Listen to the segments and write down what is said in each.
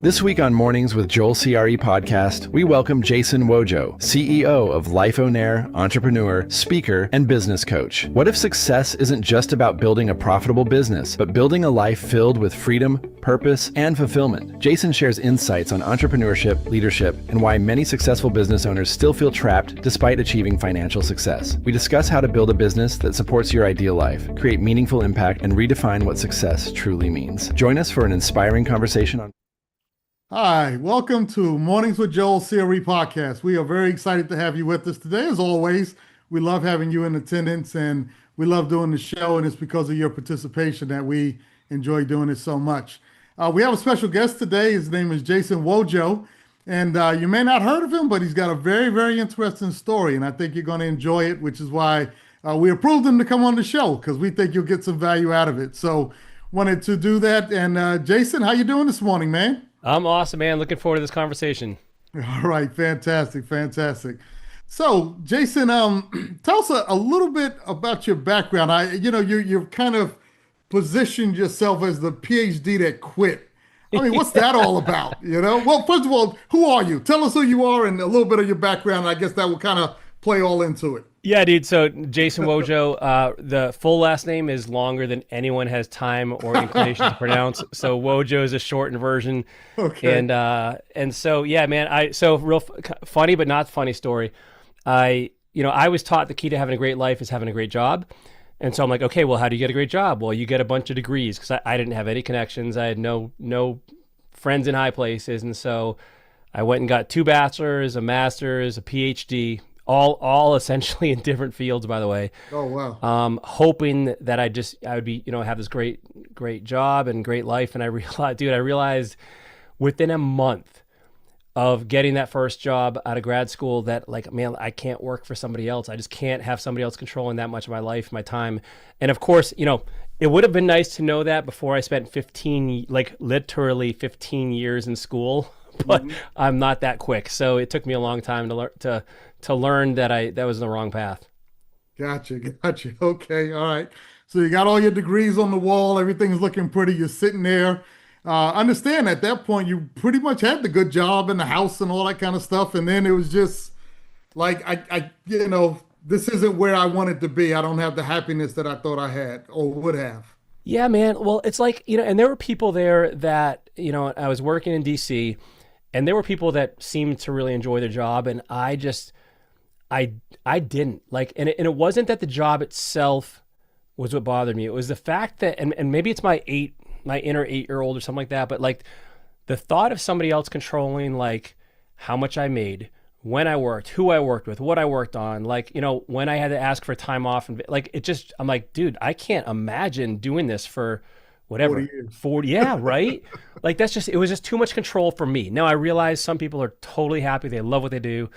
This week on Mornings with Joel CRE podcast, we welcome Jason Wojo, CEO of Lifeonaire, entrepreneur, speaker, and business coach. What if success isn't just about building a profitable business, but building a life filled with freedom, purpose, and fulfillment? Jason shares insights on entrepreneurship, leadership, and why many successful business owners still feel trapped despite achieving financial success. We discuss how to build a business that supports your ideal life, create meaningful impact, and redefine what success truly means. Join us for an inspiring conversation on... Hi, welcome to Mornings with Joel CRE podcast. We are very excited to have you with us today. As always, we love having you in attendance and we love doing the show, and it's because of your participation that we enjoy doing it so much. We have a special guest today. His name is Jason Wojo, and you may not have heard of him, but he's got a very, very interesting story, and I think you're going to enjoy it, which is why we approved him to come on the show, because we think you'll get some value out of it. So wanted to do that. And Jason, how you doing this morning, man? I'm awesome, man. Looking forward to this conversation. All right. Fantastic. Fantastic. So, Jason, tell us a little bit about your background. You've kind of positioned yourself as the PhD that quit. I mean, what's that all about? Well, first of all, who are you? Tell us who you are and a little bit of your background. I guess that will kind of play all into it. Yeah, dude. So Jason Wojo, the full last name is longer than anyone has time or inclination to pronounce. So Wojo is a shortened version. Okay. And so, yeah, man, funny, but not funny story. I was taught the key to having a great life is having a great job. And so I'm like, okay, well, how do you get a great job? Well, you get a bunch of degrees, because I didn't have any connections. I had no friends in high places. And so I went and got 2 bachelors, a master's, a PhD, all essentially in different fields, by the way. Oh, wow. Hoping that I would be, have this great job and great life. And I realized within a month of getting that first job out of grad school that, like, man, I can't work for somebody else. I just can't have somebody else controlling that much of my life, my time. And of course, it would have been nice to know that before I spent literally 15 years in school, but I'm not that quick. So it took me a long time to learn that was the wrong path. Gotcha. Okay. All right. So you got all your degrees on the wall. Everything's looking pretty. You're sitting there. Understand at that point, you pretty much had the good job in the house and all that kind of stuff. And then it was just like, this isn't where I wanted to be. I don't have the happiness that I thought I had or would have. Yeah, man. Well, it's like, and there were people there that, I was working in DC, and there were people that seemed to really enjoy their job. And I didn't and it wasn't that the job itself was what bothered me. It was the fact that, and maybe it's my inner 8-year-old or something like that, but like the thought of somebody else controlling like how much I made, when I worked, who I worked with, what I worked on, when I had to ask for time off, and I'm like, dude, I can't imagine doing this for whatever, 40, yeah, right? Like it was just too much control for me. Now I realize some people are totally happy, they love what they do,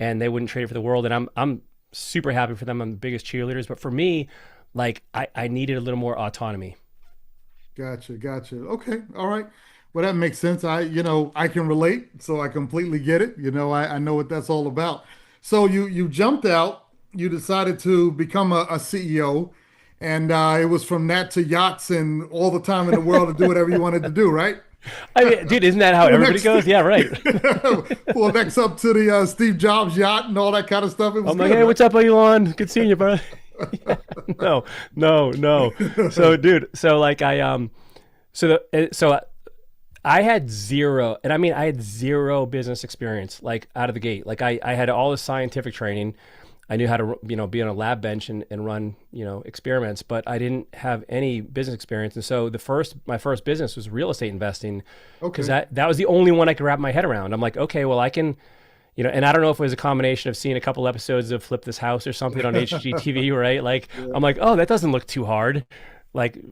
and they wouldn't trade it for the world. And I'm super happy for them. I'm the biggest cheerleaders. But for me, I needed a little more autonomy. Gotcha. Okay. All right. Well, that makes sense. I can relate, so I completely get it. I know what that's all about. So you jumped out, you decided to become a CEO, and it was from that to yachts and all the time in the world to do whatever you wanted to do, right? I mean, dude, isn't that how everybody goes? Yeah, right. Well, next up to the Steve Jobs yacht and all that kind of stuff. It was I'm like, hey, what's up, Elon? Good seeing you, bro. Yeah, no. So, dude, I had zero, and I mean, I had zero business experience, out of the gate. I had all this scientific training. I knew how to, be on a lab bench and run, experiments, but I didn't have any business experience. And so my first business was real estate investing, because that was the only one I could wrap my head around. I'm like, okay, well, I can, and I don't know if it was a combination of seeing a couple episodes of Flip This House or something on HGTV, right? Yeah. I'm like, oh, that doesn't look too hard.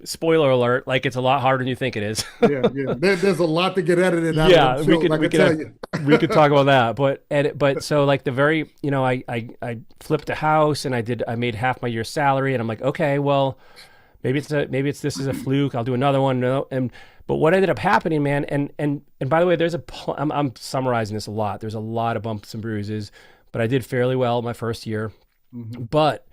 Spoiler alert, it's a lot harder than you think it is. Yeah. There's a lot to get edited out. Yeah, we could talk about that. But so the very, I flipped a house and I made half my year's salary, and I'm like, okay, well, maybe this is a fluke. I'll do another one. But what ended up happening, man, and by the way, I'm summarizing this a lot. There's a lot of bumps and bruises, but I did fairly well my first year. Mm-hmm. But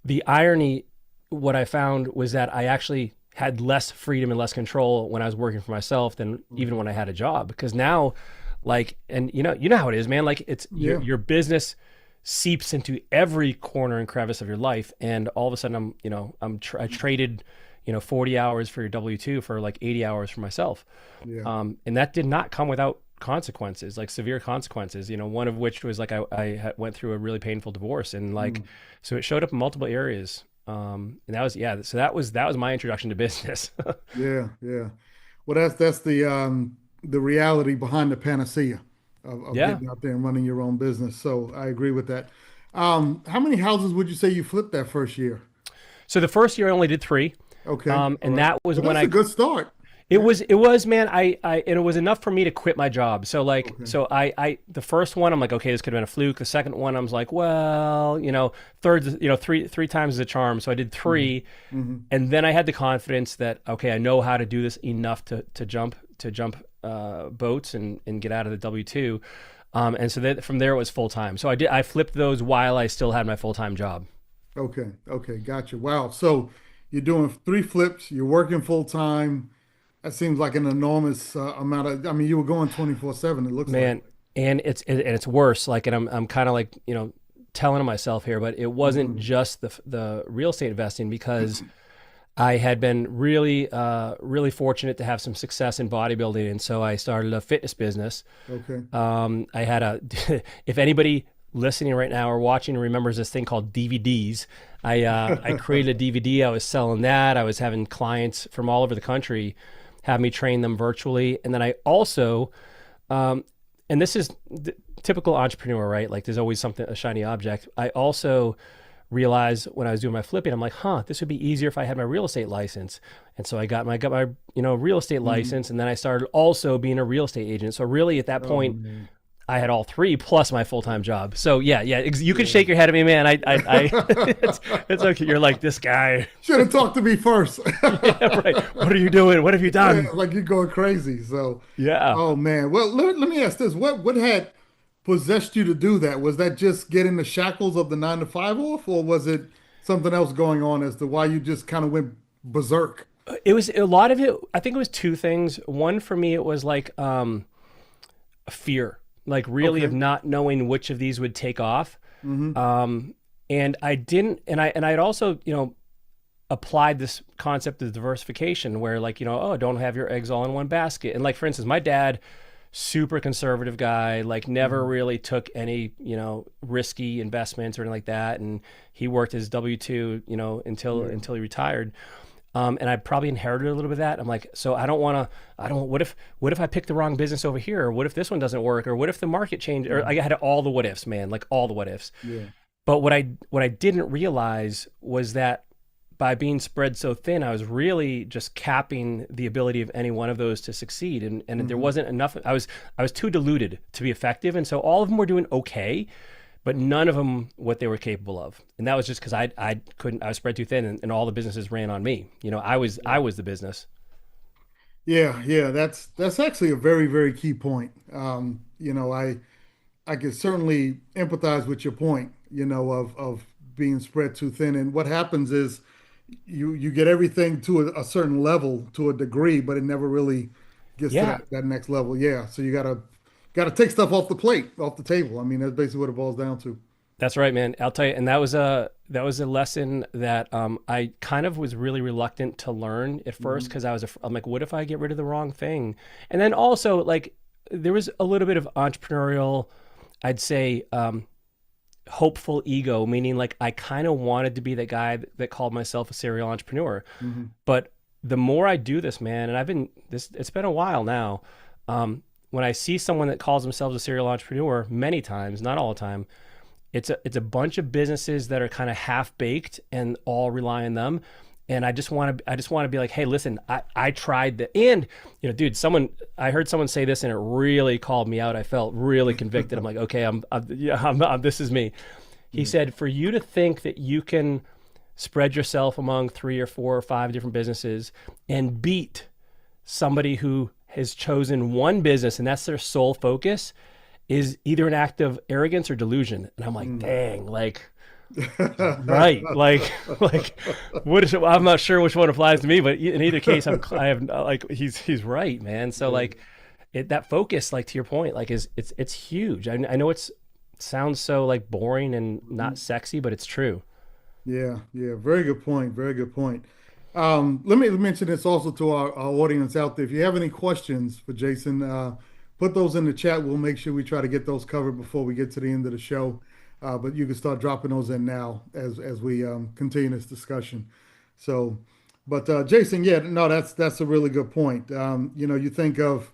the irony, what I found was that I actually had less freedom and less control when I was working for myself than even when I had a job. Because now, like, and you know how it is, man. Like, it's your business seeps into every corner and crevice of your life, and all of a sudden I traded 40 hours for your W-2 for like 80 hours for myself. And that did not come without consequences, like severe consequences, one of which was like I went through a really painful divorce, and like so it showed up in multiple areas. And that was so that was my introduction to business. Yeah. Well, that's the reality behind the panacea of getting out there and running your own business. So I agree with that. How many houses would you say you flipped that first year? So the first year I only did 3. Okay. And that was when that's a good start. It was, man. And it was enough for me to quit my job. So like, the first one, I'm like, okay, this could have been a fluke. The second one, I was like, well, third, three times is a charm. So I did 3, and then I had the confidence that, okay, I know how to do this enough to jump boats and get out of the W-2. And so from there it was full time. So I flipped those while I still had my full time job. Okay. Gotcha. Wow. So you're doing 3 flips. You're working full time. That seems like an enormous amount of. I mean, you were going 24/7. It looks man, like. And it's worse. Like, and I'm kind of like telling myself here, but it wasn't just the real estate investing, because I had been really fortunate to have some success in bodybuilding, and so I started a fitness business. Okay. I had if anybody listening right now or watching remembers this thing called DVDs, I created a DVD. I was selling that. I was having clients from all over the country have me train them virtually. And then I also, and this is the typical entrepreneur, right? Like, there's always a shiny object. I also realized when I was doing my flipping, I'm like, this would be easier if I had my real estate license. And so I got my real estate license, and then I started also being a real estate agent. So really at that point, I had all 3 plus my full-time job. So yeah, you can shake your head at me, man. It's okay. You're like, this guy should have talked to me first. Yeah, right. What are you doing? What have you done? Yeah, like, you're going crazy. So yeah. Oh man. Well, let me ask this: what had possessed you to do that? Was that just getting the shackles of the 9 to 5 off, or was it something else going on as to why you just kind of went berserk? It was a lot of it. I think it was 2 things. One, for me, it was like fear. Like, really, of not knowing which of these would take off. And I didn't, and I'd also, applied this concept of diversification where, like, don't have your eggs all in one basket. And like, for instance, my dad, super conservative guy, like never really took any, risky investments or anything like that. And he worked his W-2, until he retired. And I probably inherited a little bit of that. I'm like, so what if I pick the wrong business over here? Or what if this one doesn't work? Or what if the market changed? Or I had all the what ifs, man, like all the what ifs. Yeah. But what I didn't realize was that by being spread so thin, I was really just capping the ability of any one of those to succeed. And there wasn't enough, I was too diluted to be effective. And so all of them were doing okay, but none of them what they were capable of. And that was just because I was spread too thin, and all the businesses ran on me. I was the business. Yeah. That's actually a very, very key point. I could certainly empathize with your point, of being spread too thin. And what happens is you get everything to a certain level, to a degree, but it never really gets to that next level. Yeah. So you gotta take stuff off the plate, off the table. I mean, that's basically what it boils down to. That's right, man. I'll tell you. And that was a lesson that I kind of was really reluctant to learn at first, because I'm like, what if I get rid of the wrong thing? And then also, like, there was a little bit of entrepreneurial, I'd say, hopeful ego, meaning like I kind of wanted to be the guy that called myself a serial entrepreneur. But the more I do this, man, and it's been a while now. When I see someone that calls themselves a serial entrepreneur, many times, not all the time, it's a bunch of businesses that are kind of half baked and all rely on them. And I just want to be like, hey, listen, I tried that. And, dude, I heard someone say this and it really called me out. I felt really convicted. I'm like, okay, this is me. He said, for you to think that you can spread yourself among 3 or 4 or 5 different businesses and beat somebody who has chosen one business and that's their sole focus, is either an act of arrogance or delusion. And I'm like, dang, like, Right. Like what is it? I'm not sure which one applies to me, but in either case, I have like, he's right, man. So like that focus, like to your point, like it's huge. I know sounds so like boring and not sexy, but it's true. Yeah, yeah, very good point. Very good point. Let me mention this also to our audience out there. If you have any questions for Jason, put those in the chat. We'll make sure we try to get those covered before we get to the end of the show. But you can start dropping those in now as we continue this discussion. So, but Jason, yeah, no, that's a really good point. You think of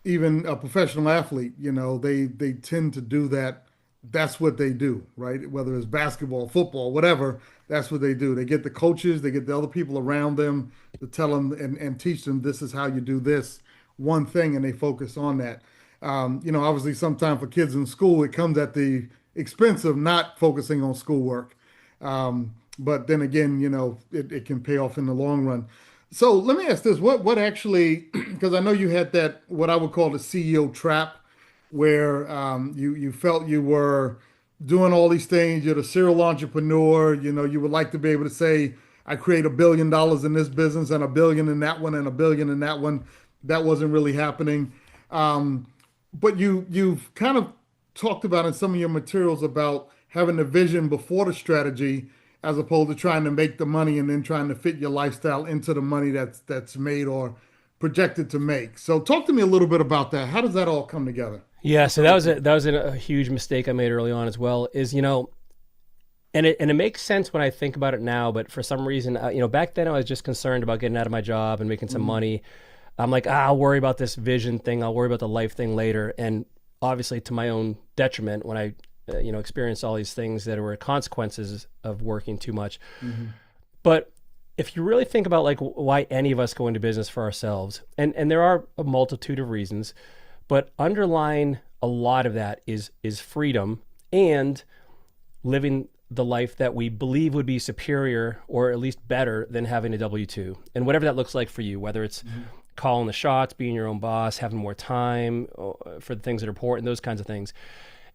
even a professional athlete, they tend to do that. That's what they do, right? Whether it's basketball, football, whatever, that's what they do. They get the coaches, they get the other people around them to tell them and teach them this is how you do this one thing, and they focus on that. Obviously, sometimes for kids in school, it comes at the expense of not focusing on schoolwork. But then again, it can pay off in the long run. So let me ask this: what actually? Because I know you had that what I would call the CEO trap, where you felt you were doing all these things. You're the serial entrepreneur. You would like to be able to say, "I create $1 billion in this business and $1 billion in that one and $1 billion in that one." That wasn't really happening. But you've kind of talked about in some of your materials about having the vision before the strategy, as opposed to trying to make the money and then trying to fit your lifestyle into the money that's made or projected to make. So talk to me a little bit about that. How does that all come together? Yeah, so that was a huge mistake I made early on as well. And it makes sense when I think about it now, but for some reason, back then I was just concerned about getting out of my job and making some money. I'm like, I'll worry about this vision thing. I'll worry about the life thing later. And obviously, to my own detriment, when I experienced all these things that were consequences of working too much. But if you really think about like why any of us go into business for ourselves, and there are a multitude of reasons, but underlying a lot of that is freedom and living the life that we believe would be superior or at least better than having a W-2, and whatever that looks like for you, whether it's calling the shots, being your own boss, having more time for the things that are important, those kinds of things.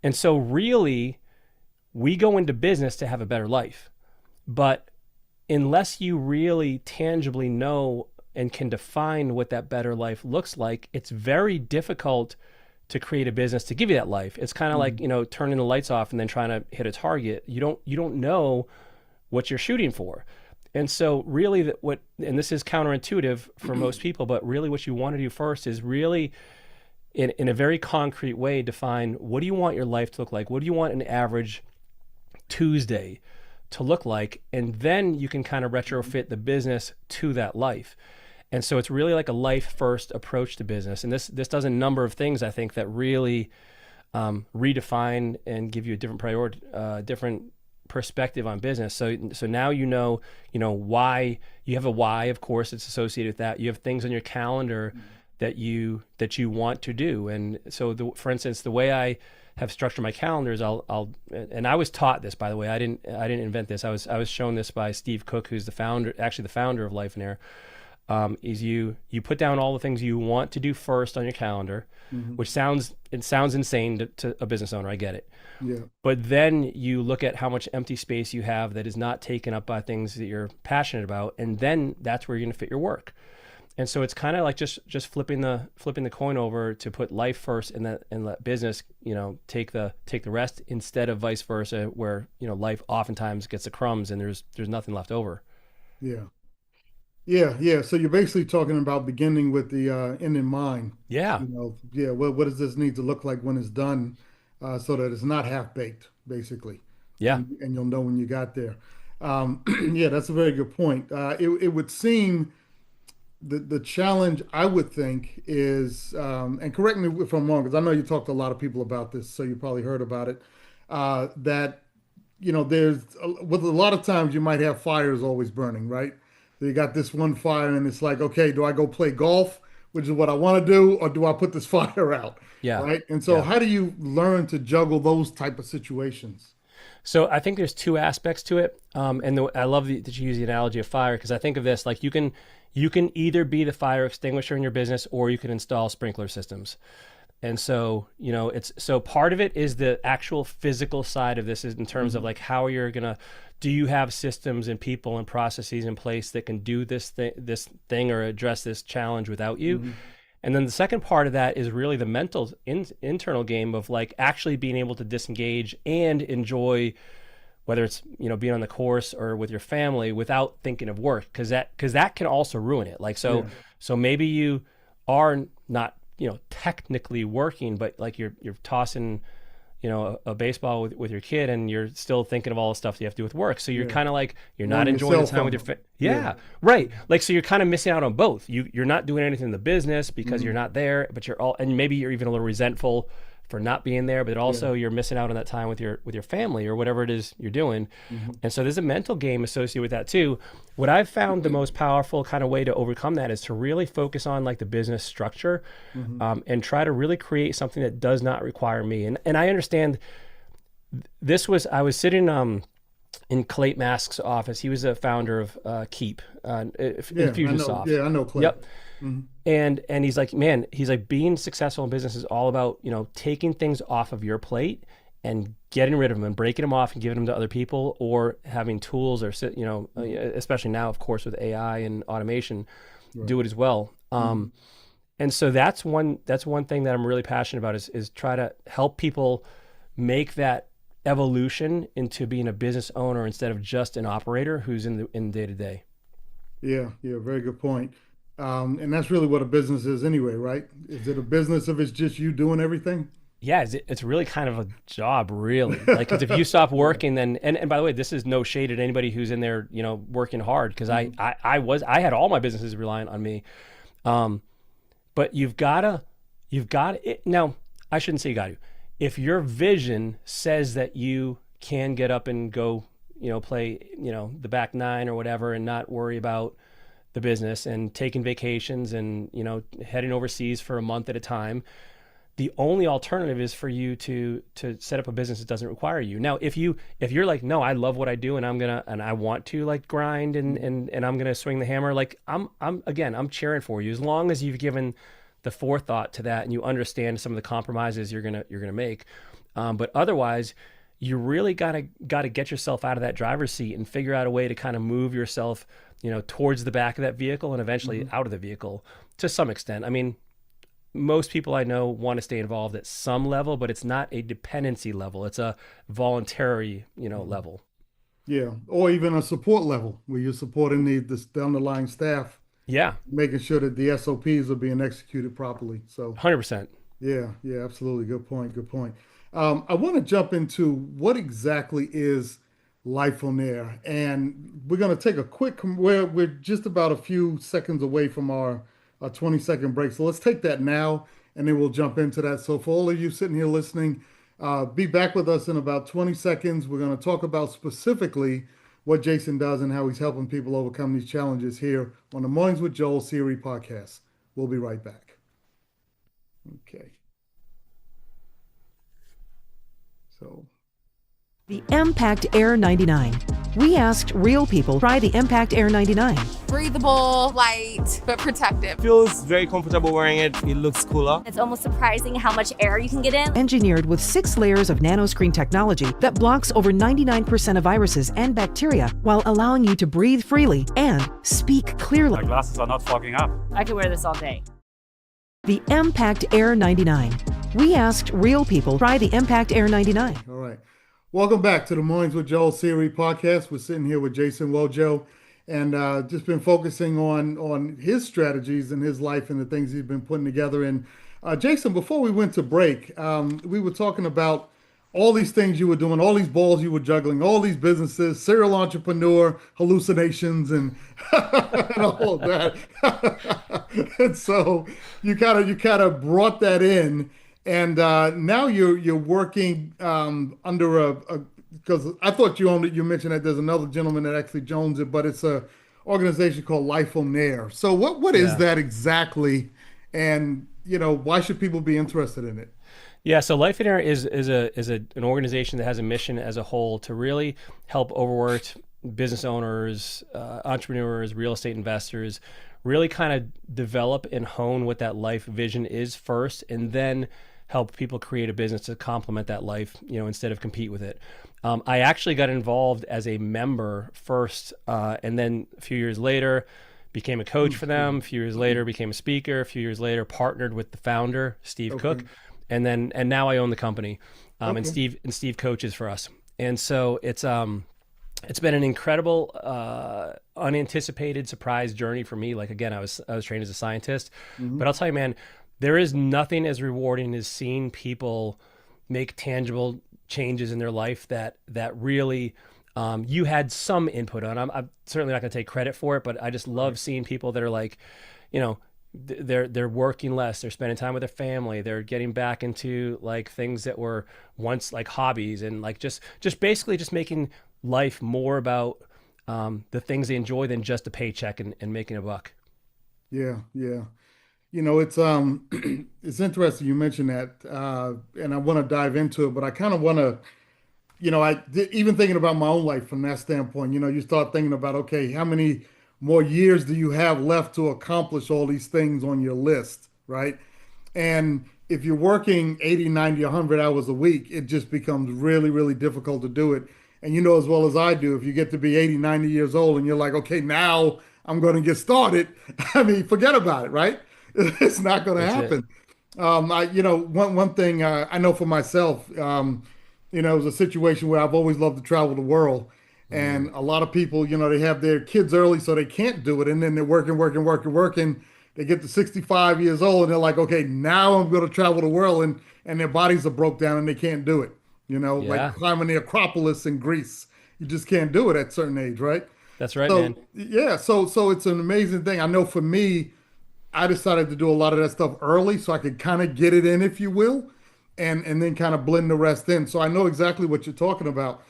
And so really, we go into business to have a better life. But unless you really tangibly know and can define what that better life looks like, it's very difficult to create a business to give you that life. It's kind of like, turning the lights off and then trying to hit a target. You don't know what you're shooting for. And so really and this is counterintuitive for most people, but really what you want to do first is really in a very concrete way, define what do you want your life to look like? What do you want an average Tuesday to look like? And then you can kind of retrofit the business to that life. And so it's really like a life first approach to business. And this does a number of things, I think, that really redefine and give you a different priority, different perspective on business. So now why. You have a why, of course, it's associated with that. You have things on your calendar that you want to do. And so for instance, the way I have structured my calendars, and I was taught this, by the way. I didn't invent this. I was shown this by Steve Cook, who's the founder of Lifeonaire. Is you put down all the things you want to do first on your calendar, which sounds insane to a business owner. I get it. Yeah. But then you look at how much empty space you have that is not taken up by things that you're passionate about, and then that's where you're going to fit your work. And so it's kind of like just flipping the coin over to put life first and let business, take the rest, instead of vice versa, where, life oftentimes gets the crumbs and there's nothing left over. Yeah. Yeah. So you're basically talking about beginning with the end in mind. Yeah. What does this need to look like when it's done, so that it's not half baked, basically. Yeah. And you'll know when you got there. Yeah, that's a very good point. It would seem the challenge, I would think, is, and correct me if I'm wrong, because I know you talked to a lot of people about this, so you probably heard about it, that, there's, with a lot of times you might have fires always burning, right? So you got this one fire and it's like, okay, do I go play golf, which is what I want to do, or do I put this fire out? Yeah. Right. And so how do you learn to juggle those type of situations? So I think there's two aspects to it. I love that you use the analogy of fire, because I think of this like you can either be the fire extinguisher in your business, or you can install sprinkler systems. And so, it's so part of it is the actual physical side of this is in terms of like how you're gonna, do you have systems and people and processes in place that can do this thing or address this challenge without you? And then the second part of that is really the mental internal game of like actually being able to disengage and enjoy, whether it's being on the course or with your family without thinking of work, because that can also ruin it. Like so maybe you are not technically working, but like you're tossing a baseball with your kid and you're still thinking of all the stuff that you have to do with work. So you're kind of like, you're not enjoying the time with your right. Like, so you're kind of missing out on both. You're not doing anything in the business because you're not there, but and maybe you're even a little resentful for not being there, but also you're missing out on that time with your family or whatever it is you're doing. And so there's a mental game associated with that too. What I've found the most powerful kind of way to overcome that is to really focus on like the business structure and try to really create something that does not require me. And I understand I was sitting in Clayton Mask's office. He was a founder of Keep, Infusionsoft. I know Clay. Yep. And he's like, man, being successful in business is all about, taking things off of your plate and getting rid of them and breaking them off and giving them to other people, or having tools or, especially now, of course, with AI and automation, do it as well. And so that's one thing that I'm really passionate about is try to help people make that evolution into being a business owner instead of just an operator who's in day to day. Yeah, very good point. And that's really what a business is anyway, right? Is it a business if it's just you doing everything? Yeah, it's really kind of a job, really. Like, 'cause if you stop working, then and by the way, this is no shade at anybody who's in there, working hard, because I had all my businesses reliant on me. But you've got to now. I shouldn't say you got to. If your vision says that you can get up and go, play, the back nine or whatever, and not worry about the business and taking vacations and heading overseas for a month at a time, the only alternative is for you to set up a business that doesn't require you. Now, if you're like, no, I love what I do and I want to like grind and I'm gonna swing the hammer, like I'm cheering for you as long as you've given the forethought to that and you understand some of the compromises you're gonna make. But otherwise, you really gotta get yourself out of that driver's seat and figure out a way to kind of move yourself towards the back of that vehicle and eventually out of the vehicle to some extent. I mean, most people I know want to stay involved at some level, but it's not a dependency level. It's a voluntary, level. Yeah, or even a support level where you're supporting the underlying staff. Yeah. Making sure that the SOPs are being executed properly. So 100%. Yeah, absolutely. Good point. I want to jump into what exactly is Lifeonaire, and we're going to take a quick. We're just about a few seconds away from our 20-second break, so let's take that now, and then we'll jump into that. So for all of you sitting here listening, be back with us in about 20 seconds. We're going to talk about specifically what Jason does and how he's helping people overcome these challenges here on the Mornings with Joel series podcast. We'll be right back. Okay. So. The Impact Air 99. We asked real people, try the Impact Air 99. Breathable, light, but protective. Feels very comfortable wearing it. It looks cooler. It's almost surprising how much air you can get in. Engineered with 6 layers of nanoscreen technology that blocks over 99% of viruses and bacteria while allowing you to breathe freely and speak clearly. My glasses are not fogging up. I could wear this all day. The Impact Air 99. We asked real people, try the Impact Air 99. All right. Welcome back to the Mornings with Joel series podcast. We're sitting here with Jason Wojo, and just been focusing on his strategies in his life and the things he's been putting together. And Jason, before we went to break, we were talking about all these things you were doing, all these balls you were juggling, all these businesses, serial entrepreneur, hallucinations, and, and all of that. And so you kind of brought that in. And now you're working under because I thought you mentioned that there's another gentleman that actually owns it, but it's a organization called Lifeonaire. So what is that exactly, and why should people be interested in it? Yeah, so Lifeonaire is an organization that has a mission as a whole to really help overworked business owners, entrepreneurs, real estate investors, really kind of develop and hone what that life vision is first, and then help people create a business to complement that life, instead of compete with it. I actually got involved as a member first, and then a few years later became a coach for them. A few years later became a speaker. A few years later partnered with the founder, Steve Cook, and now I own the company. And Steve coaches for us. And so it's been an incredible, unanticipated surprise journey for me. Like, again, I was trained as a scientist, but I'll tell you, man, there is nothing as rewarding as seeing people make tangible changes in their life that really you had some input on. I'm certainly not going to take credit for it, but I just love seeing people that are like, they're working less, they're spending time with their family, they're getting back into like things that were once like hobbies, and like just basically just making life more about the things they enjoy than just a paycheck and making a buck. Yeah. It's it's interesting you mentioned that, and I want to dive into it, but I kind of want to, even thinking about my own life from that standpoint, you start thinking about, okay, how many more years do you have left to accomplish all these things on your list, right? And if you're working 80, 90, 100 hours a week, it just becomes really, really difficult to do it. And you know as well as I do, if you get to be 80, 90 years old and you're like, okay, now I'm going to get started, I mean, forget about it, right? It's not going to happen. One thing I know for myself, it was a situation where I've always loved to travel the world. And a lot of people, they have their kids early, so they can't do it. And then they're working. They get to 65 years old and they're like, okay, now I'm going to travel the world. And their bodies are broke down and they can't do it. Like climbing the Acropolis in Greece. You just can't do it at a certain age, right? That's right, man. Yeah. So it's an amazing thing. I know for me, I decided to do a lot of that stuff early so I could kind of get it in, if you will, and then kind of blend the rest in. So I know exactly what you're talking about.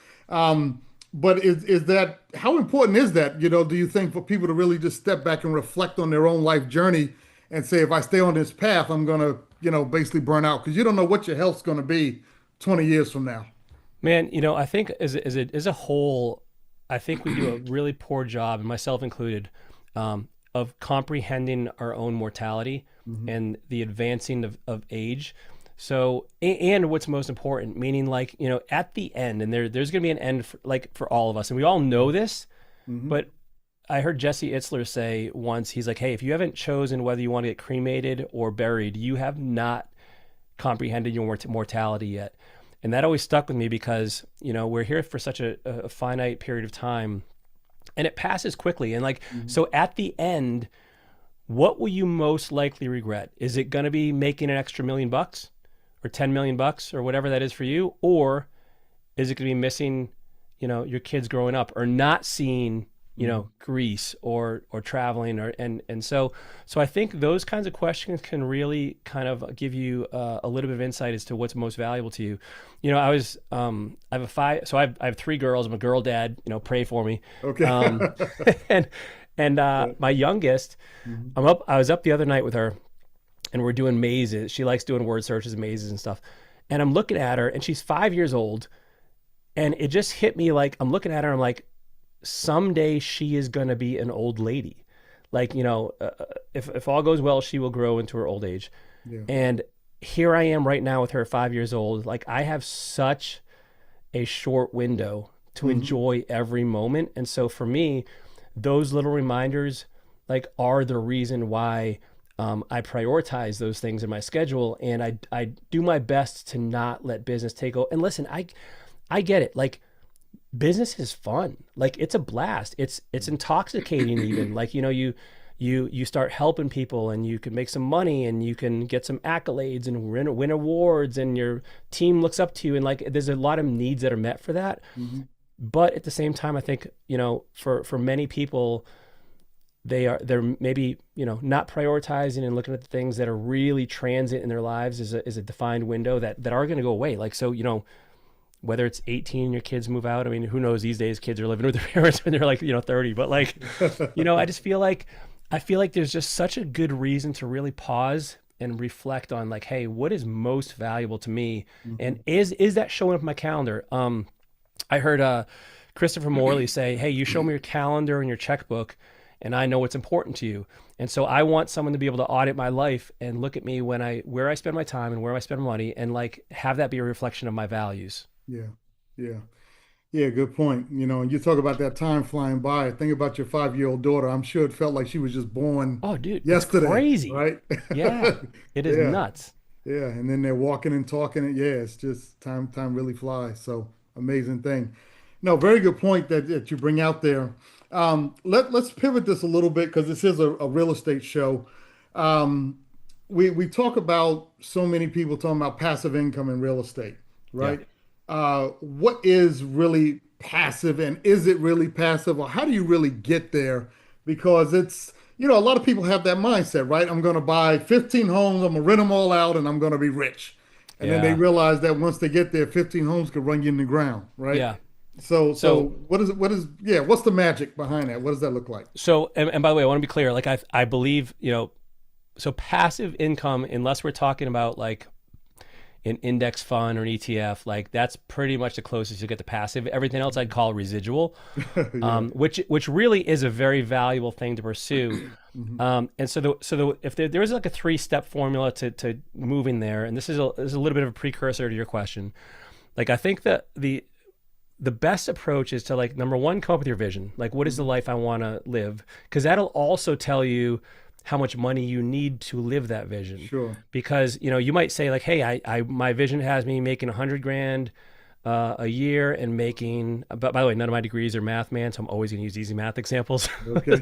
But is that, how important is that, do you think, for people to really just step back and reflect on their own life journey and say, if I stay on this path, I'm going to, basically burn out, because you don't know what your health's going to be 20 years from now. Man, I think as a whole, I think we do a really poor job, and myself included, of comprehending our own mortality and the advancing of age. So, and what's most important, meaning like, at the end, and there's going to be an end for all of us. And we all know this, but I heard Jesse Itzler say once, he's like, hey, if you haven't chosen whether you want to get cremated or buried, you have not comprehended your mortality yet. And that always stuck with me because, we're here for such a finite period of time, and it passes quickly. And so at the end, what will you most likely regret? Is it going to be making an extra $1 million or $10 million or whatever that is for you? Or is it going to be missing, your kids growing up, or not seeing, Greece or traveling and so I think those kinds of questions can really kind of give you a little bit of insight as to what's most valuable to you. I have 3 girls. I'm a girl dad, pray for me. Okay. My youngest, I was up the other night with her, and we're doing mazes. She likes doing word searches, mazes and stuff. And I'm looking at her, and she's 5 years old, and it just hit me, like, I'm looking at her, I'm like, someday she is going to be an old lady. Like, if all goes well, she will grow into her old age. Yeah. And here I am right now with her 5 years old. Like, I have such a short window to enjoy every moment. And so for me, those little reminders, like, are the reason why I prioritize those things in my schedule. And I do my best to not let business take over. And listen, I get it. Like, business is fun. Like, it's a blast. It's intoxicating even. Like, you start helping people, and you can make some money, and you can get some accolades and win awards, and your team looks up to you. And like, there's a lot of needs that are met for that. But at the same time, I think, for many people, they're maybe, not prioritizing and looking at the things that are really transient in their lives is a defined window that are going to go away. Like, so, whether it's 18 and your kids move out, I mean, who knows, these days kids are living with their parents when they're like, 30, but like, I just feel like there's just such a good reason to really pause and reflect on, like, hey, what is most valuable to me? And is that showing up in my calendar? I heard Christopher Morley say, hey, you show me your calendar and your checkbook, and I know what's important to you. And so I want someone to be able to audit my life and look at me where I spend my time and where I spend my money, and like have that be a reflection of my values. Yeah. Yeah. Yeah, good point. And you talk about that time flying by. Think about your 5-year-old daughter. I'm sure it felt like she was just born Oh, dude, yesterday, it's crazy. right? Yeah, it is Yeah. nuts. Yeah, and then they're walking and talking, and yeah, it's just time really flies. So amazing thing. No, very good point that you bring out there. Let's pivot this a little bit because this is a real estate show. Um, we talk about so many people talking about passive income in real estate, right? What is really passive, and is it really passive, or how do you really get there? Because it's, a lot of people have that mindset, right? I'm going to buy 15 homes, I'm going to rent them all out, and I'm going to be rich. And then they Yeah. realize that once they get there, 15 homes could run you in the ground, right? Yeah. So So- what's the magic behind that? What does that look like? So, and by the way, I want to be clear. Like I believe, so passive income, unless we're talking about like an index fund or an ETF, like that's pretty much the closest you get to passive. Everything else I'd call residual, which really is a very valuable thing to pursue. And so if there is like a 3-step formula to moving there, and this is a little bit of a precursor to your question. Like I think that the best approach is to, like, number one, come up with your vision. Like, what is the life I want to live? Because that'll also tell you how much money you need to live that vision. Sure. Because, you might say like, hey, my vision has me making $100,000 a year and making, but by the way, none of my degrees are math, man, so I'm always going to use easy math examples. Okay.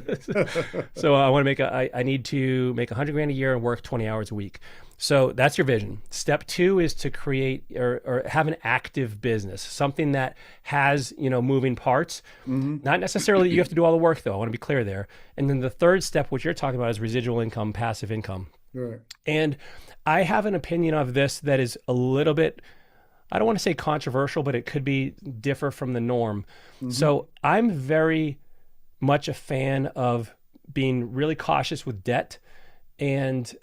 So I need to make $100,000 a year and work 20 hours a week. So that's your vision. Step 2 is to create or have an active business, something that has, moving parts. Not necessarily that you have to do all the work, though. I want to be clear there. And then the third step, which you're talking about, is residual income, passive income. Right. And I have an opinion of this that is a little bit, I don't want to say controversial, but it could be differ from the norm. So I'm very much a fan of being really cautious with debt and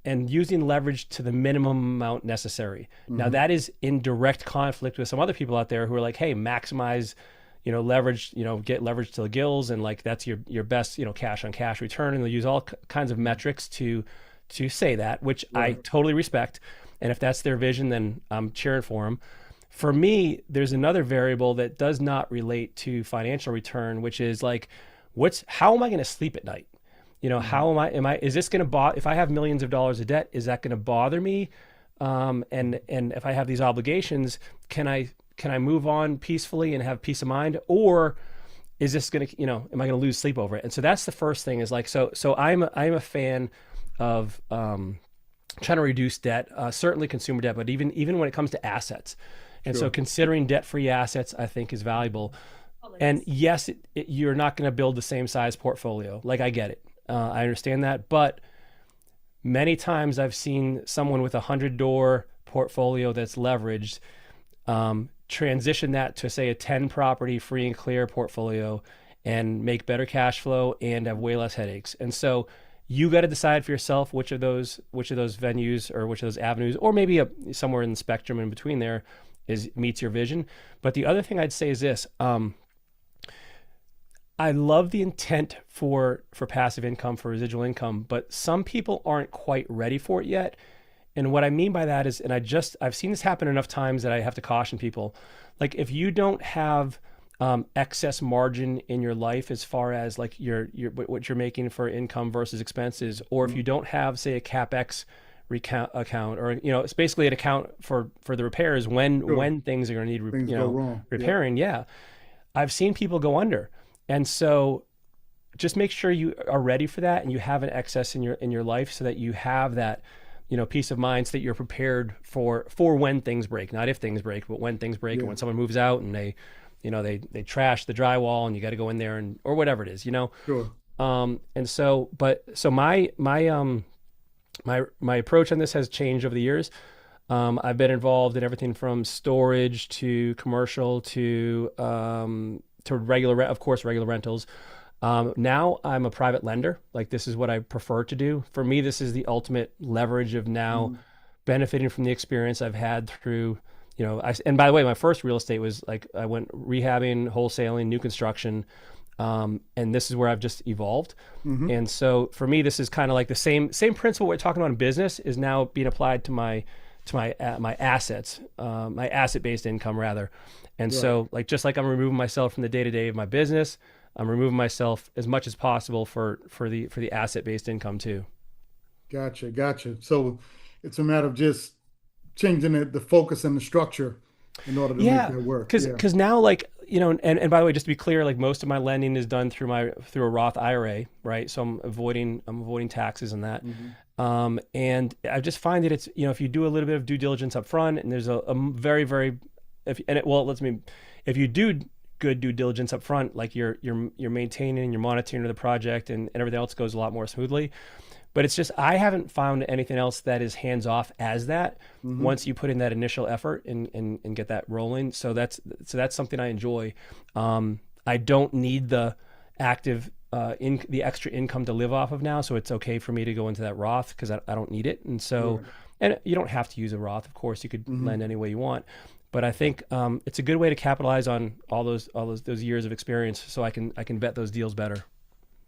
using leverage to the minimum amount necessary. Now that is in direct conflict with some other people out there who are like, hey, maximize, leverage, get leverage to the gills, and like that's your best, cash on cash return, and they'll use all kinds of metrics to say that, which I totally respect. And if that's their vision, then I'm cheering for them. For me, there's another variable that does not relate to financial return, which is like, how am I going to sleep at night? How is this going to if I have millions of dollars of debt, is that going to bother me? And if I have these obligations, can I move on peacefully and have peace of mind? Or is this going to, am I going to lose sleep over it? And so that's the first thing, is like, so I'm a fan of, trying to reduce debt, certainly consumer debt, but even when it comes to assets. And so considering debt-free assets, I think, is valuable. And yes, you're not going to build the same size portfolio. Like, I get it. I understand that. But many times I've seen someone with a 100-door portfolio that's leveraged transition that to, say, a 10-property free and clear portfolio and make better cash flow and have way less headaches. And so you got to decide for yourself which of those venues or which of those avenues, or maybe somewhere in the spectrum in between there, meets your vision. But the other thing I'd say is this: I love the intent for passive income, for residual income, but some people aren't quite ready for it yet. And what I mean by that is, and I've seen this happen enough times that I have to caution people. Like, if you don't have excess margin in your life as far as like what you're making for income versus expenses, or if you don't have, say, a CapEx account, or it's basically an account for the repairs when things are going to need go wrong. repairing. Yeah, I've seen people go under, and so just make sure you are ready for that and you have an excess in your life, so that you have that peace of mind, so that you're prepared for when things break, not if things break, but when things break, and when someone moves out and they trash the drywall and you got to go in there or whatever it is, Sure. And so my approach on this has changed over the years. I've been involved in everything from storage to commercial to regular rentals. Now I'm a private lender. Like, this is what I prefer to do. For me, this is the ultimate leverage of now benefiting from the experience I've had through, and by the way, my first real estate was like, I went rehabbing, wholesaling, new construction. And this is where I've just evolved. And so for me, this is kind of like the same principle we're talking about in business is now being applied to my assets, my asset-based income rather. And so like, just like I'm removing myself from the day-to-day of my business, I'm removing myself as much as possible for the asset-based income too. Gotcha. So it's a matter of just changing the focus and the structure in order to make that work. Because now, like, you know, and by the way, just to be clear, like most of my lending is done through a Roth IRA, right? So I'm avoiding taxes and that. And I just find that it's, you know, if you do a little bit of due diligence up front, and there's a very, very, if you do good due diligence up front, like you're maintaining and you're monitoring the project and everything else goes a lot more smoothly. But it's just, I haven't found anything else that is hands off as that once you put in that initial effort and get that rolling. So that's something I enjoy. I don't need the active, the extra income to live off of now. So it's okay for me to go into that Roth because I don't need it. And so, and you don't have to use a Roth. Of course, you could lend any way you want. But I think it's a good way to capitalize on all those years of experience, so I can vet those deals better.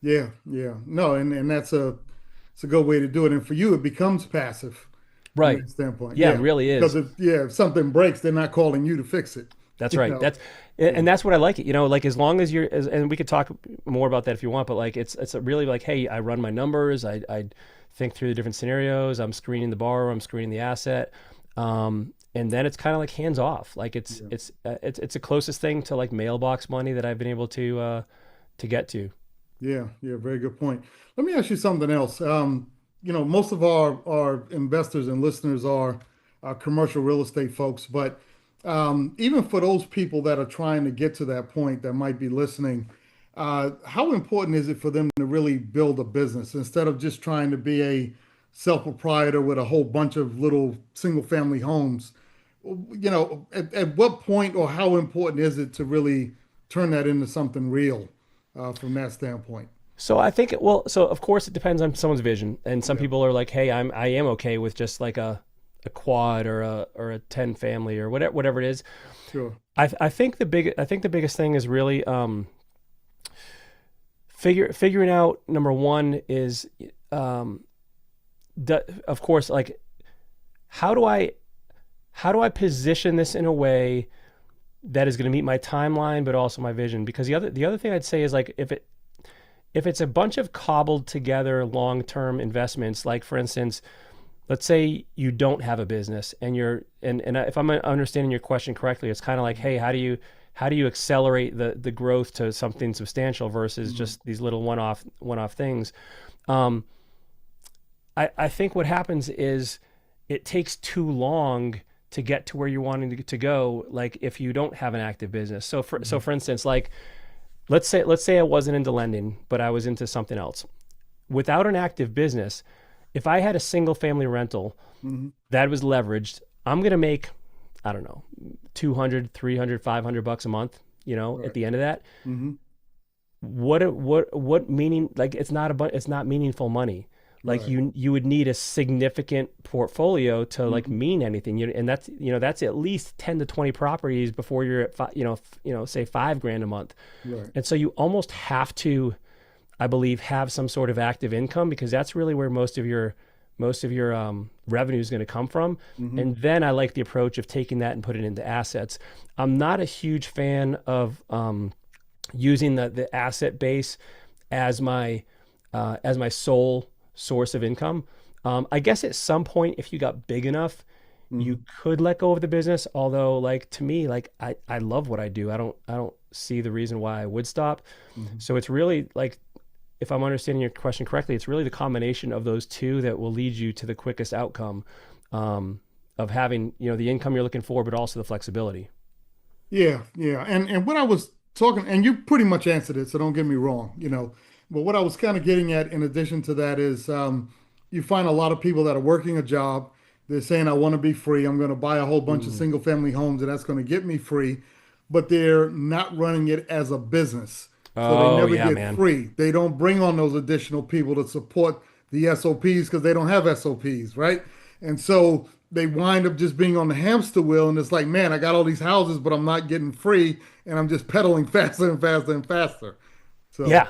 Yeah. No, and that's it's a good way to do it. And for you, it becomes passive, right? From that standpoint, yeah, it really is. Because if something breaks, they're not calling you to fix it. That's right. And that's what I like it. You know, like as long as and we could talk more about that if you want. But like it's really like, hey, I run my numbers. I think through the different scenarios. I'm screening the borrower. I'm screening the asset. And then it's kind of like hands off. Like it's the closest thing to like mailbox money that I've been able to get to. Yeah, very good point. Let me ask you something else. You know, most of our investors and listeners are commercial real estate folks, but even for those people that are trying to get to that point that might be listening, how important is it for them to really build a business instead of just trying to be a self-proprietor with a whole bunch of little single-family homes? You know, at what point or how important is it to really turn that into something real from that standpoint? So I think, so of course it depends on someone's vision, and some people are like, hey, I am okay with just like a quad or a 10 family or whatever it is. Sure. I think the biggest thing is really figuring out, number one is of course, like how do I position this in a way that is going to meet my timeline but also my vision? Because the other thing I'd say is like if it's a bunch of cobbled together long-term investments, like for instance, let's say you don't have a business and if I'm understanding your question correctly, it's kind of like, hey, how do you accelerate the growth to something substantial versus just these little one-off things? I think what happens is it takes too long to get to where you're wanting to go. Like if you don't have an active business. So for instance, like let's say I wasn't into lending, but I was into something else. Without an active business, if I had a single family rental that was leveraged, I'm going to make, I don't know, $200, $300, $500 a month, you know, at the end of that. What meaning, like it's not meaningful money. Like you would need a significant portfolio to like mean anything. And that's at least 10 to 20 properties before you're at say $5,000 a month. Right. And so you almost have to, I believe, have some sort of active income, because that's really where most of your revenue is going to come from. And then I like the approach of taking that and putting it into assets. I'm not a huge fan of using the asset base as my sole source of income. I guess at some point, if you got big enough, you could let go of the business. Although, like to me, like I love what I do. I don't see the reason why I would stop. So it's really like, if I'm understanding your question correctly, it's really the combination of those two that will lead you to the quickest outcome of having, the income you're looking for, but also the flexibility. Yeah. And what I was talking, and you pretty much answered it, so don't get me wrong, but what I was kind of getting at in addition to that is you find a lot of people that are working a job. They're saying, I want to be free. I'm going to buy a whole bunch of single family homes and that's going to get me free, but they're not running it as a business. So they never get free. They don't bring on those additional people to support the SOPs because they don't have SOPs, right? And so they wind up just being on the hamster wheel, and it's like, man, I got all these houses, but I'm not getting free, and I'm just pedaling faster and faster and faster. So Yeah.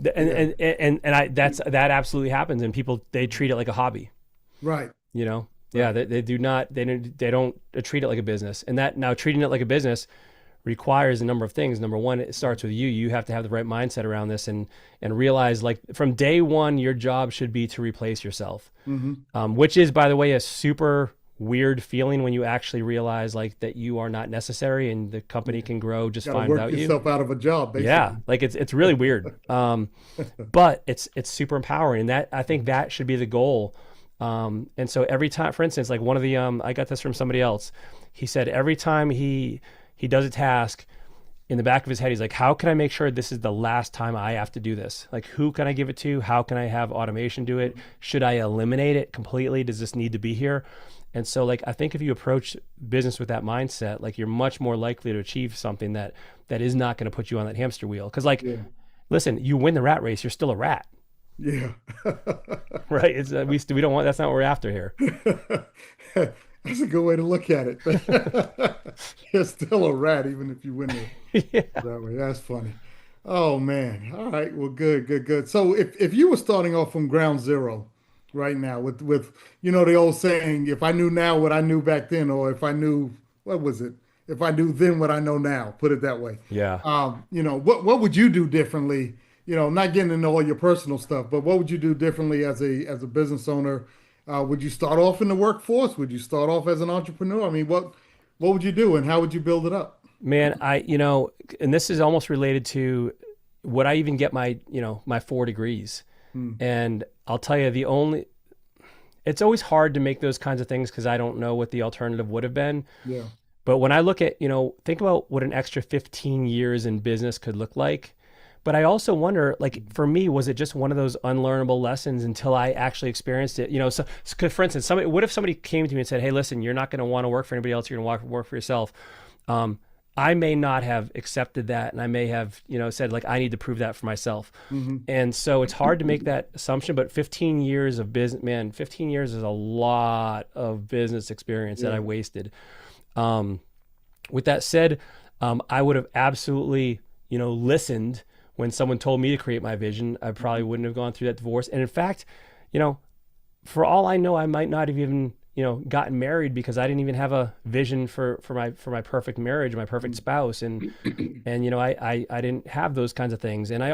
That absolutely happens, and people, they treat it like a hobby, right. you know? Yeah, they do not, they don't treat it like a business. And that, now treating it like a business requires a number of things. Number one, it starts with you. You have to have the right mindset around this, and realize, like, from day one, your job should be to replace yourself. Which is, by the way, a super weird feeling when you actually realize, like, that you are not necessary and the company can grow just fine without you. Yourself out of a job, basically. Yeah, like it's really weird. But it's super empowering, and that, I think that should be the goal. And so every time, for instance, like one of the I got this from somebody else. He said every time he does a task, in the back of his head, he's like, how can I make sure this is the last time I have to do this? Like, who can I give it to? How can I have automation do it? Should I eliminate it completely? Does this need to be here? And so, like, I think if you approach business with that mindset, like, you're much more likely to achieve something that is not going to put you on that hamster wheel. Because, like, listen, you win the rat race, you're still a rat. Yeah. Right? It's we don't want, that's not what we're after here. That's a good way to look at it. You're still a rat, even if you win it that way. That's funny. Oh man. All right. Well, good. So if you were starting off from ground zero right now with the old saying, if I knew now what I knew back then, or if I knew, what was it? If I knew then what I know now, put it that way. Yeah. What would you do differently? Not getting into all your personal stuff, but what would you do differently as a business owner? Would you start off in the workforce? Would you start off as an entrepreneur? I mean, what would you do, and how would you build it up? Man, and this is almost related to what I even get my 4 degrees. And I'll tell you, it's always hard to make those kinds of things because I don't know what the alternative would have been. Yeah. But when I look at, think about what an extra 15 years in business could look like. But I also wonder, like, for me, was it just one of those unlearnable lessons until I actually experienced it? So for instance, what if somebody came to me and said, hey, listen, you're not going to want to work for anybody else. You're going to work for yourself. I may not have accepted that. And I may have, said, like, I need to prove that for myself. And so it's hard to make that assumption, but 15 years of business, man, 15 years is a lot of business experience that I wasted. With that said, I would have absolutely, listened when someone told me to create my vision. I probably wouldn't have gone through that divorce. And in fact, for all I know, I might not have even, gotten married because I didn't even have a vision for my perfect marriage, my perfect spouse. And I didn't have those kinds of things. And I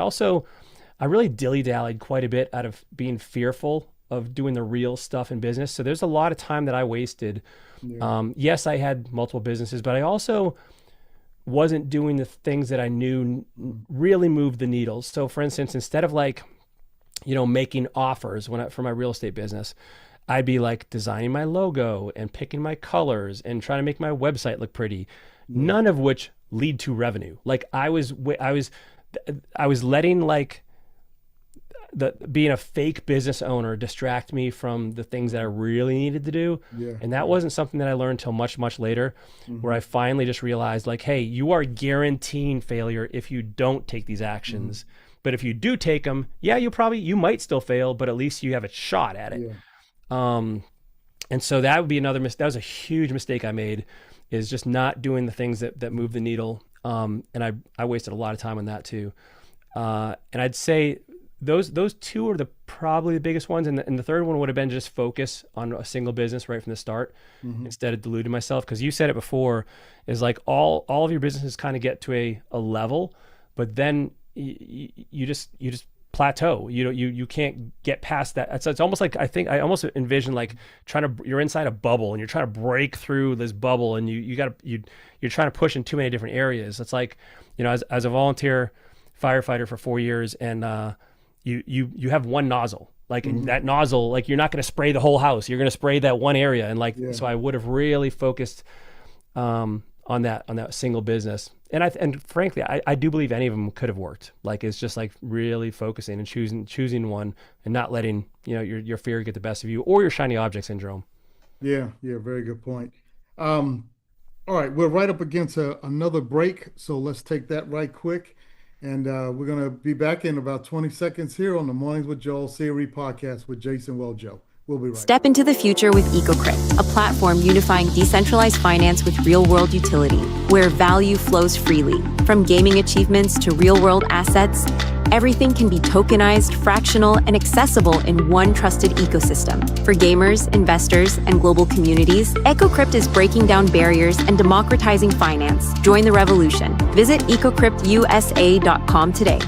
really dilly-dallied quite a bit out of being fearful of doing the real stuff in business. So there's a lot of time that I wasted. Yes, I had multiple businesses, but I also wasn't doing the things that I knew really moved the needle. So for instance, instead of making offers for my real estate business, I'd be like designing my logo and picking my colors and trying to make my website look pretty, none of which lead to revenue. Like I was letting being a fake business owner distract me from the things that I really needed to do. And that wasn't something that I learned until much, much later, where I finally just realized, like, hey, you are guaranteeing failure if you don't take these actions. But if you do take them, you might still fail, but at least you have a shot at it. And so that would be that was a huge mistake I made, is just not doing the things that move the needle. And I wasted a lot of time on that too. And I'd say those two are probably the biggest ones. And the third one would have been just focus on a single business right from the start, instead of deluding myself. Because you said it before, is like all of your businesses kind of get to a level, but then you just plateau. You can't get past that. It's almost like, I almost envision like you're inside a bubble and you're trying to break through this bubble, and you're trying to push in too many different areas. It's like, as a volunteer firefighter for 4 years, and you have one nozzle, like, and that nozzle, like, you're not going to spray the whole house. You're going to spray that one area. And so I would have really focused on that single business. And frankly, I do believe any of them could have worked. Like, it's just like really focusing and choosing one, and not letting, your fear get the best of you, or your shiny object syndrome. Yeah. Very good point. All right. We're right up against another break. So let's take that right quick. And we're going to be back in about 20 seconds here on the Mornings with Joel series podcast with Jason Wojo. We'll be right back. Step into the future with EcoCrypt, a platform unifying decentralized finance with real-world utility, where value flows freely. From gaming achievements to real-world assets, everything can be tokenized, fractional, and accessible in one trusted ecosystem. For gamers, investors, and global communities, EcoCrypt is breaking down barriers and democratizing finance. Join the revolution. Visit ecocryptusa.com today.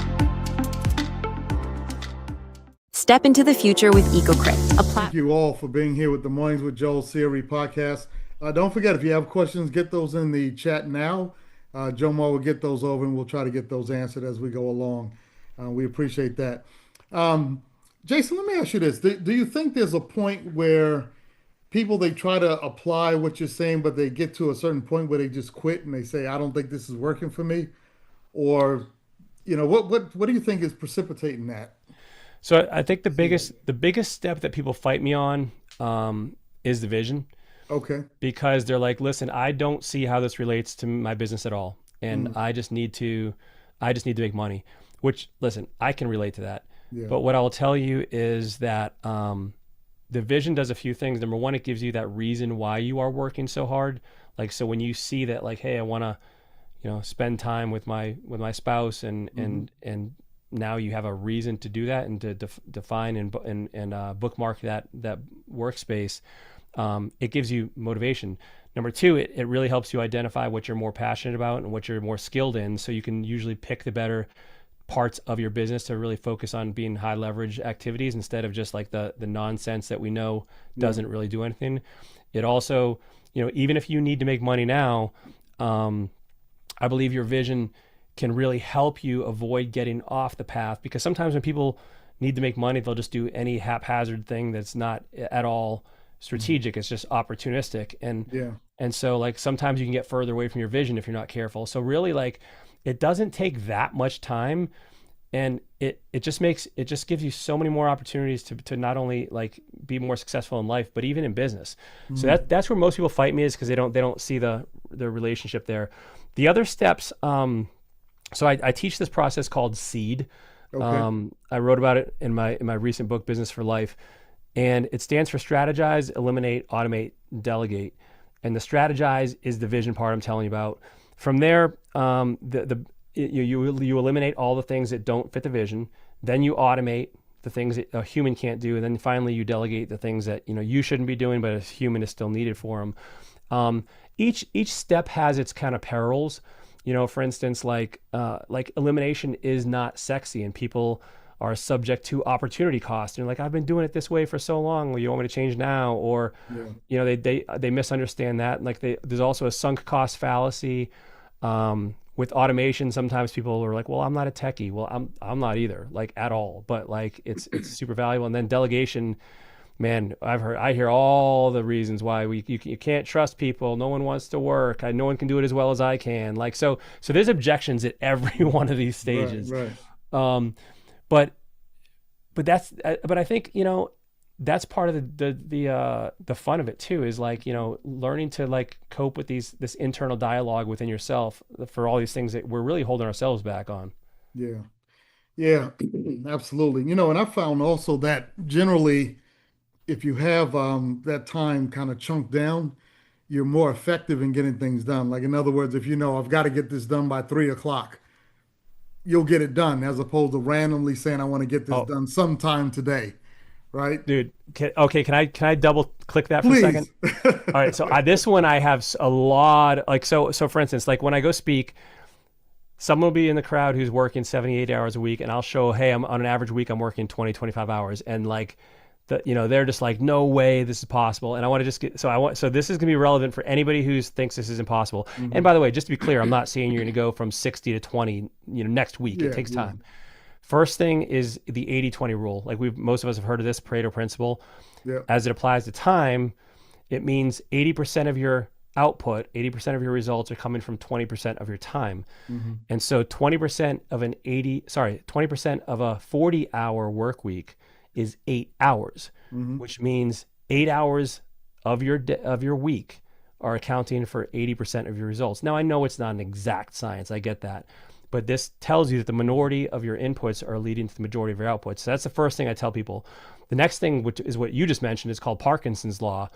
Step into the future with EcoCrypt, Thank you all for being here with the Mornings with Joel CRE podcast. Don't forget, if you have questions, get those in the chat now. Joe Mo will get those over and we'll try to get those answered as we go along. We appreciate that. Jason, let me ask you this. Do you think there's a point where people, they try to apply what you're saying, but they get to a certain point where they just quit and they say, I don't think this is working for me? Or, what do you think is precipitating that? So I think the biggest step that people fight me on is the vision. Okay. Because they're like, listen, I don't see how this relates to my business at all. And I just need to make money, which, listen, I can relate to that. Yeah. But what I will tell you is that the vision does a few things. Number one, it gives you that reason why you are working so hard. Like, so when you see that, like, hey, I want to, spend time with my spouse and now you have a reason to do that and to define and bookmark that workspace. It gives you motivation. Number two, it really helps you identify what you're more passionate about and what you're more skilled in, so you can usually pick the better parts of your business to really focus on being high leverage activities instead of just like the nonsense that we know doesn't really do anything. It also, even if you need to make money now, I believe your vision can really help you avoid getting off the path, because sometimes when people need to make money, they'll just do any haphazard thing that's not at all strategic. It's just opportunistic. And so like sometimes you can get further away from your vision if you're not careful. So really, like, it doesn't take that much time, and it just gives you so many more opportunities to not only like be more successful in life, but even in business. So that's where most people fight me, is because they don't see the relationship there. The other steps, so I teach this process called SEED. Okay. I wrote about it in my recent book, Business for Life, and it stands for strategize, eliminate, automate, delegate. And the strategize is the vision part I'm telling you about. From there, you eliminate all the things that don't fit the vision. Then you automate the things that a human can't do, and then finally you delegate the things that you shouldn't be doing, but a human is still needed for them. Each step has its kind of perils. For instance, like elimination is not sexy, and people are subject to opportunity cost. And like, I've been doing it this way for so long. Well, you want me to change now? Or, they misunderstand that. And like, there's also a sunk cost fallacy. With automation, sometimes people are like, well, I'm not a techie. Well, I'm not either, like, at all. But like, it's super valuable. And then delegation, man, I hear all the reasons why you can't trust people. No one wants to work. No one can do it as well as I can. Like, so there's objections at every one of these stages. Right. But I think, that's part of the fun of it too, is like, learning to like cope with this internal dialogue within yourself for all these things that we're really holding ourselves back on. Yeah, absolutely. And I found also that generally, if you have that time kind of chunked down, you're more effective in getting things done. Like, in other words, if I've got to get this done by 3:00, you'll get it done, as opposed to randomly saying, I want to get this done sometime today. Right, dude. Can I double click that for a second? All right. So this one, I have a lot, like, so for instance, like when I go speak, someone will be in the crowd who's working 78 hours a week, and I'll show, hey, I'm on an average week, I'm working 20, 25 hours. And like, they're just like, no way this is possible. And I want to just get, so this is going to be relevant for anybody who thinks this is impossible. Mm-hmm. And by the way, just to be clear, I'm not saying you're going to go from 60 to 20, next week. It takes time. First thing is the 80-20 rule. Like, most of us have heard of this Pareto principle. Yeah. As it applies to time, it means 80% of your output, 80% of your results are coming from 20% of your time. Mm-hmm. And so 20% of a 40-hour work week is 8 hours, which means 8 hours of your week are accounting for 80% of your results. Now, I know it's not an exact science. I get that. but this tells you that the minority of your inputs are leading to the majority of your outputs. So that's the first thing I tell people. The next thing, which is what you just mentioned, is called Parkinson's law,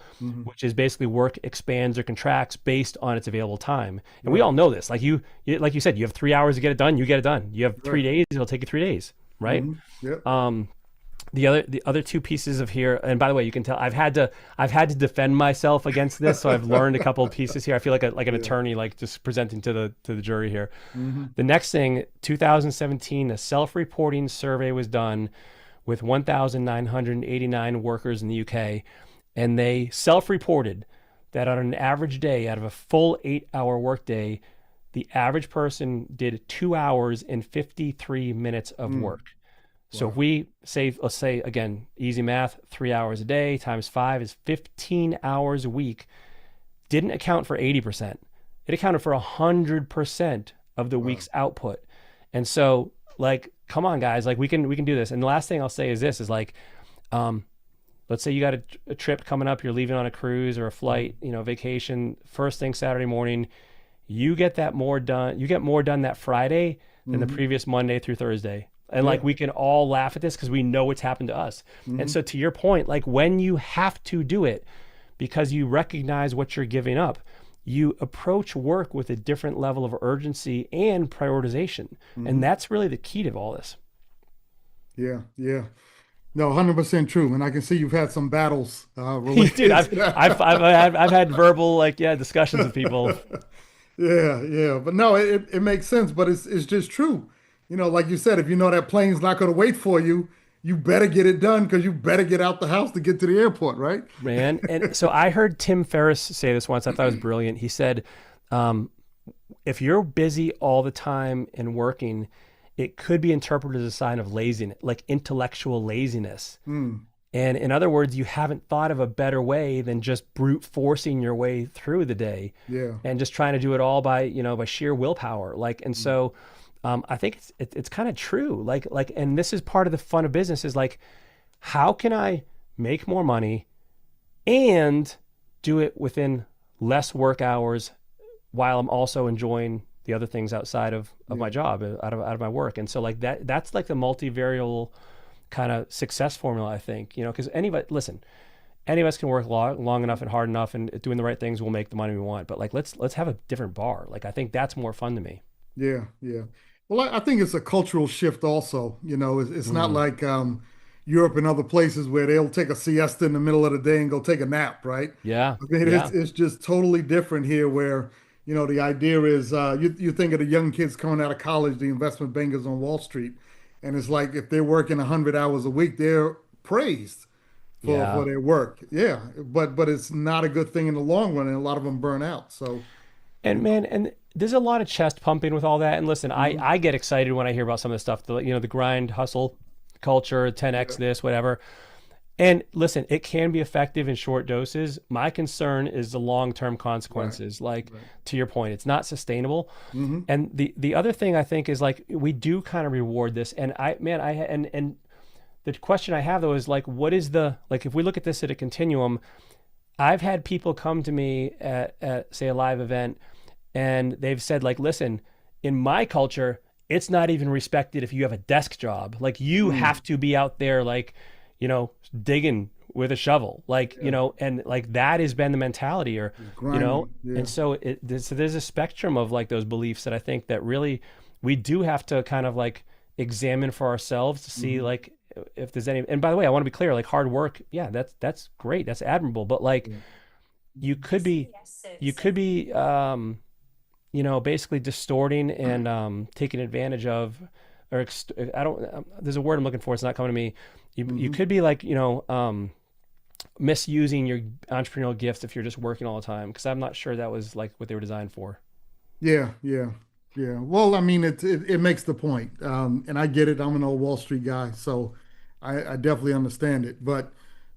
which is basically work expands or contracts based on its available time. And we all know this. Like you said, you have 3 hours to get it done, you get it done. You have 3 days, it'll take you 3 days, right? Yep. The other two pieces of here, and by the way, you can tell I've had to defend myself against this, so I've learned a couple of pieces here. I feel like an attorney, like just presenting to the jury here. The next thing, 2017, a self-reporting survey was done with 1,989 workers in the UK, and they self-reported that on an average day, out of a full 8-hour workday, the average person did 2 hours and 53 minutes of work. So if we say, let's say, again, easy math, 3 hours a day times 5 is 15 hours a week, didn't account for 80%. It accounted for 100% of the week's output. And so, like, come on, guys, like we can do this. And the last thing I'll say is this, is like, let's say you got a trip coming up, you're leaving on a cruise or a flight, vacation, first thing Saturday morning, you get more done that Friday than the previous Monday through Thursday. And like, we can all laugh at this because we know what's happened to us. And so to your point, like when you have to do it because you recognize what you're giving up, you approach work with a different level of urgency and prioritization. And that's really the key to all this. Yeah. No, 100% true. And I can see you've had some battles related. Dude, I've had verbal discussions with people. Yeah. But no, it makes sense, but it's just true. Like you said, if you know that plane's not going to wait for you, you better get it done because you better get out the house to get to the airport, right? Man. And so I heard Tim Ferriss say this once. I thought it was brilliant. He said, if you're busy all the time and working, it could be interpreted as a sign of laziness, like intellectual laziness. And in other words, you haven't thought of a better way than just brute forcing your way through the day and just trying to do it all by sheer willpower. So I think it's kind of true. And this is part of the fun of business is like, how can I make more money and do it within less work hours while I'm also enjoying the other things outside of my job, out of my work. And so like that's like the multivariable kind of success formula, I think, because any of us can work long enough and hard enough and doing the right things will make the money we want. But like, let's have a different bar. Like, I think that's more fun to me. Yeah. Well, I think it's a cultural shift also. It's not like Europe and other places where they'll take a siesta in the middle of the day and go take a nap, right? Yeah. I mean, it's just totally different here where, the idea is you think of the young kids coming out of college, the investment bankers on Wall Street, and it's like if they're working 100 hours a week, they're praised for their work. Yeah, but it's not a good thing in the long run, and a lot of them burn out. So, and there's a lot of chest pumping with all that. And listen, I get excited when I hear about some of this stuff, the grind, hustle culture, 10X this, whatever. And listen, it can be effective in short doses. My concern is the long-term consequences. To your point, it's not sustainable. And the other thing I think is like, we do kind of reward this. And and the question I have though is like, what is if we look at this at a continuum, I've had people come to me at say a live event and they've said like, listen, in my culture, it's not even respected if you have a desk job. Like you have to be out there digging with a shovel, and like that has been the mentality and so there's a spectrum of like those beliefs that I think that really we do have to kind of like examine for ourselves to see like if there's any. And by the way, I want to be clear, like hard work, that's great, that's admirable, but like you could be basically distorting and taking advantage of, or there's a word I'm looking for, it's not coming to me. You could be like, misusing your entrepreneurial gifts if you're just working all the time, because I'm not sure that was like what they were designed for. Yeah. Well, I mean, it makes the point. And I get it. I'm an old Wall Street guy, so I definitely understand it. But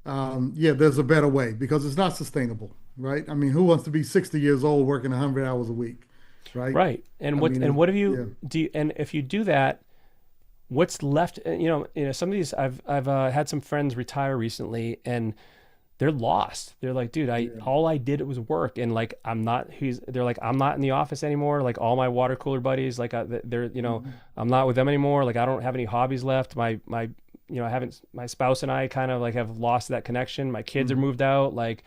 there's a better way because it's not sustainable, right? I mean, who wants to be 60 years old working 100 hours a week, right? Right. And what have you do? And if you do that, what's left? Some of these I've had some friends retire recently, and they're lost. They're like, dude, all I did was work, and like they're like, I'm not in the office anymore. Like all my water cooler buddies, like they're I'm not with them anymore. Like I don't have any hobbies left. My my spouse and I kind of like have lost that connection. My kids are moved out. Like,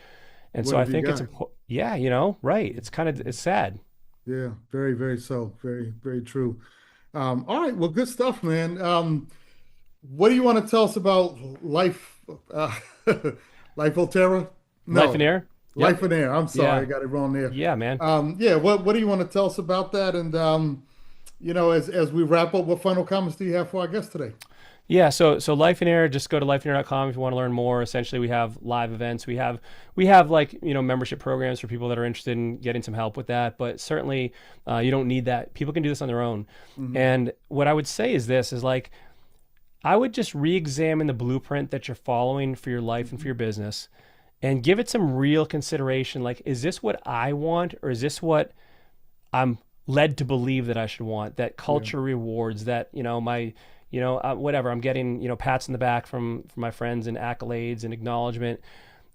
and What so I have you think it's got? right. It's sad. Yeah, very, very so. Very, very true. All right, well, good stuff, man. What do you want to tell us about Life Otera? No, Life and Air. Life and Air. I'm sorry, Yeah. I got it wrong there. Yeah, man. Yeah, what do you want to tell us about that? And as we wrap up, what final comments do you have for our guest today? Yeah, so Life and Air, just go to lifeandair.com if you want to learn more. Essentially, we have live events. We have like, membership programs for people that are interested in getting some help with that. But certainly, you don't need that. People can do this on their own. And what I would say is this: is like, I would just re-examine the blueprint that you're following for your life and for your business, and give it some real consideration. Like, is this what I want, or is this what I'm led to believe that I should want? That culture rewards, that whatever, I'm getting, pats in the back from my friends and accolades and acknowledgement.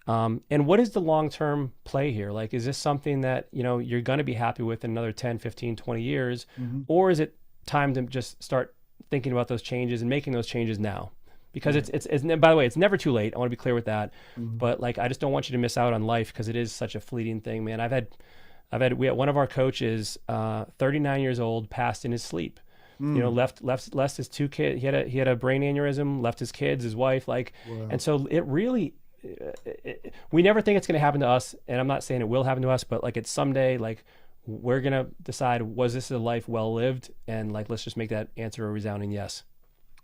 And what is the long-term play here? Like, is this something that, you're going to be happy with in another 10, 15, 20 years? Or is it time to just start thinking about those changes and making those changes now? Because it's by the way, it's never too late. I want to be clear with that. But like, I just don't want you to miss out on life, because it is such a fleeting thing, man. We had one of our coaches, 39 years old, passed in his sleep. Left his two kids. He had a brain aneurysm, left his kids, his wife, and so it really, we never think it's going to happen to us. And I'm not saying it will happen to us, but like, it's someday, like, we're going to decide, was this a life well lived? And like, let's just make that answer a resounding yes.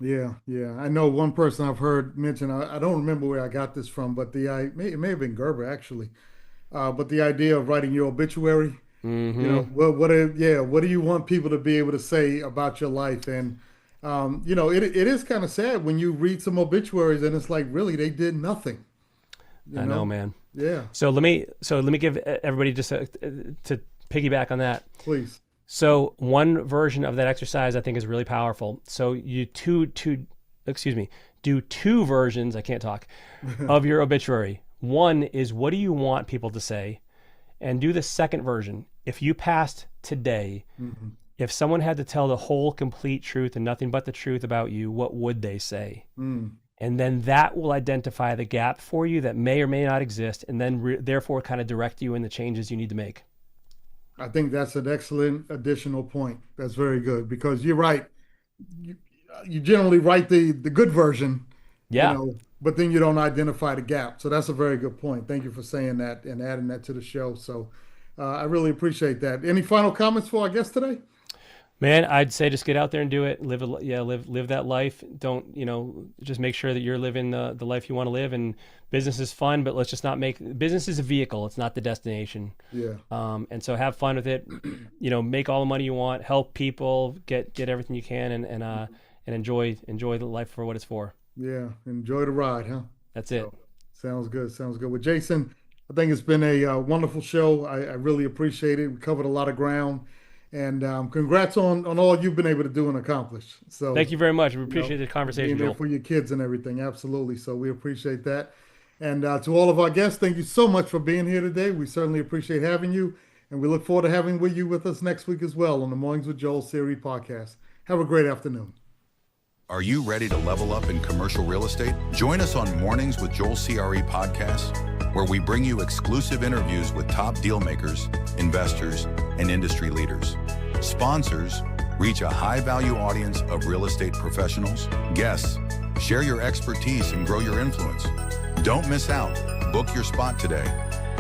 Yeah. I know one person I've heard mention, I don't remember where I got this from, but it may have been Gerber actually. But the idea of writing your obituary, what do you want people to be able to say about your life? And it is kind of sad when you read some obituaries and it's like, really, they did nothing. I know, man. Yeah. So let me give everybody just to piggyback on that, Please. So one version of that exercise I think is really powerful. So you do two versions, I can't talk, of your obituary. One is, what do you want people to say? And do the second version. If you passed today, if someone had to tell the whole complete truth and nothing but the truth about you, what would they say? And then that will identify the gap for you that may or may not exist, and then therefore kind of direct you in the changes you need to make. I think that's an excellent additional point. That's very good, because you're right. You generally write the good version, but then you don't identify the gap. So that's a very good point. Thank you for saying that and adding that to the show. So I really appreciate that. Any final comments for our guest today? Man, I'd say just get out there and do it. Live that life. Don't, just make sure that you're living the life you want to live. And business is fun, but let's just not business is a vehicle. It's not the destination. Yeah. And so have fun with it. Make all the money you want, help people, get everything you can, and enjoy the life for what it's for. Yeah. Enjoy the ride, huh? That's it. So, sounds good. Well, Jason, I think it's been a wonderful show. I really appreciate it. We covered a lot of ground. And congrats on all you've been able to do and accomplish. So thank you very much. We appreciate the conversation, being there for your kids and everything. Absolutely. So we appreciate that. And to all of our guests, thank you so much for being here today. We certainly appreciate having you. And we look forward to having you with us next week as well on the Mornings with Joel series podcast. Have a great afternoon. Are you ready to level up in commercial real estate? Join us on Mornings with Joel CRE podcast, where we bring you exclusive interviews with top deal makers, investors, and industry leaders. Sponsors reach a high-value audience of real estate professionals. Guests share your expertise and grow your influence. Don't miss out. Book your spot today